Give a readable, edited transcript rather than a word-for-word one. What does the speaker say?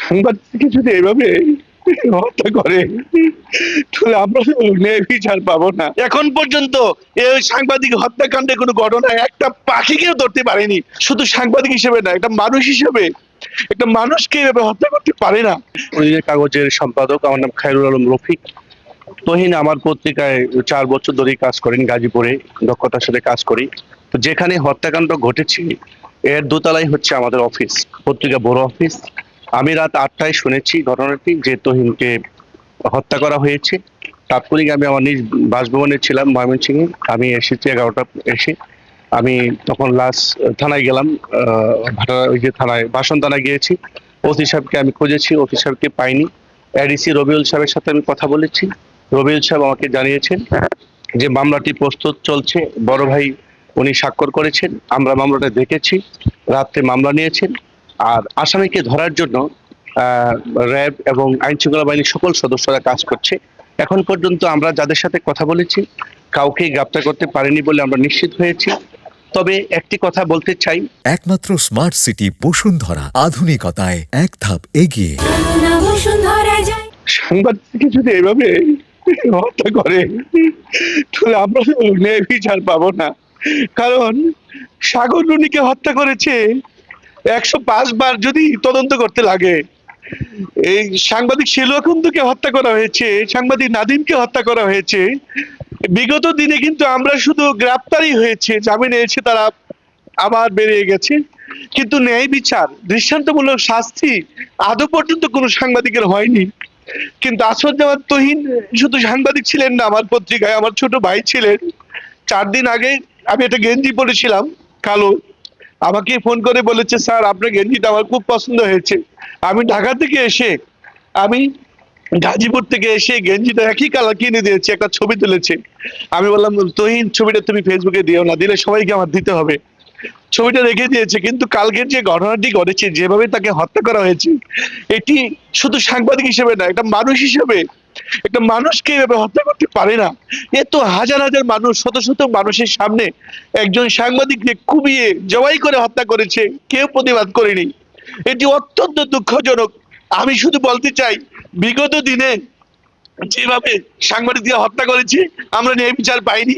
সাংবাদিককে যদি এভাবে হত্যা করে তাহলে আমরা তো ন্যায় বিচার পাবো না। এখন পর্যন্ত এই সাংবাদিক হত্যাকাণ্ডে কোনো ঘটনা একটা পাখিকেও ধরতে পারেনি। শুধু সাংবাদিক হিসেবে না, একটা মানুষ হিসেবে একটা মানুষকে এভাবে হত্যা করতে পারে না। প্রতিদিনের কাগজের সম্পাদক, আমার নাম খায়রুল আলম রফিক। তহিন আমার পত্রিকায় 4 বছর ধরেই কাজ করেন, গাজীপুরে দক্ষতার সাথে কাজ করি। তো যেখানে হত্যাকাণ্ড ঘটেছে এর দোতলাই হচ্ছে আমাদের অফিস, পত্রিকা বড় অফিস। আমি রাত 8টায় শুনেছি ঘটনাটি, যে তহিনকে হত্যা করা হয়েছে। তাৎক্ষণিক আমি আমার নিজ বাসভবনে ছিলাম ময়মনসিংহে। আমি এসেছি 11টা এসে। আমি তখন লাস্ট থানায় গেলাম, ওই যে থানায় বাসন থানায় গিয়েছি। ওসি সাহেবকে আমি খুঁজেছি, ওসি সাহেবকে পাইনি। এডিসি রবিউল সাহেবের সাথে আমি কথা বলেছি। রবিউল সাহেব আমাকে জানিয়েছেন যে মামলাটি প্রস্তুত চলছে, বড় ভাই উনি স্বাক্ষর করেছেন, আমরা মামলাটা দেখেছি, রাত্রে মামলা নিয়েছেন। আর আসামিকে ধরার জন্য র্যাব এবং আইন শৃঙ্খলা বাহিনীর সকল সদস্যরা কাজ করছে। এখন পর্যন্ত আমরা যাদের সাথে কথা বলেছি কাউকে গ্রেপ্তার করতে পারেনি বলে আমরা নিশ্চিত হয়েছি। তবে একটি কথা বলতে চাই, একমাত্র স্মার্ট সিটি বসুন্ধরা, আধুনিকতায় এক ধাপ এগিয়ে। সাংবাদিককে যদি এভাবে হত্যা করে তাহলে আমরা তো ন্যায় বিচার পাবো না। কারণ সাগর রুনিকে হত্যা করেছে 105 বার যদি তদন্ত করতে লাগে। এই সাংবাদিক শিলুয়াকুন্দুকে হত্যা করা হয়েছে, সাংবাদিক নাদিমকে হত্যা করা হয়েছে। বিগত দিনে কিন্তু আমরা শুধু গ্রেপ্তারই হয়েছে, জামিনে এসে তারা আবার বেরিয়ে গেছে, কিন্তু ন্যায় বিচার, দৃষ্টান্তমূলক শাস্তি আদৌ পর্যন্ত কোনো সাংবাদিকের হয়নি। কিন্তু আসাদুজ্জামান তহিন শুধু সাংবাদিক ছিলেন না, আমার পত্রিকায় আমার ছোট ভাই ছিলেন। 4 দিন আগে আমি একটা গেঞ্জি পরেছিলাম কালো, আমাকে ফোন করে বলেছে, স্যার আপনার গেঞ্জিটা আমার খুব পছন্দ হয়েছে। আমি ঢাকা থেকে এসে, আমি গাজীপুর থেকে এসে গেঞ্জিটা একই কালার কিনে দিয়েছি, একটা ছবি তুলেছে। আমি বললাম, তহিন ছবিটা তুমি ফেসবুকে দিও না, দিলে সবাইকে আমার দিতে হবে। ছবিটা রেখে দিয়েছে। কিন্তু কালকের যে ঘটনাটি ঘটেছে, যেভাবে তাকে হত্যা করা হয়েছে, এটি শুধু সাংবাদিক হিসেবে না, একটা মানুষ হিসেবে একটা মানুষকে এভাবে হত্যা করতে পারে না। এ তো হাজার হাজার মানুষ, শত শত মানুষের সামনে একজন সাংবাদিককে কুপিয়ে জবাই করে হত্যা করেছে, কেউ প্রতিবাদ করেনি। এটি অত্যন্ত দুঃখজনক। আমি শুধু বলতে চাই, বিগত দিনে যেভাবে সাংবাদিকদের হত্যা করেছে আমরা ন্যায় বিচার পাইনি।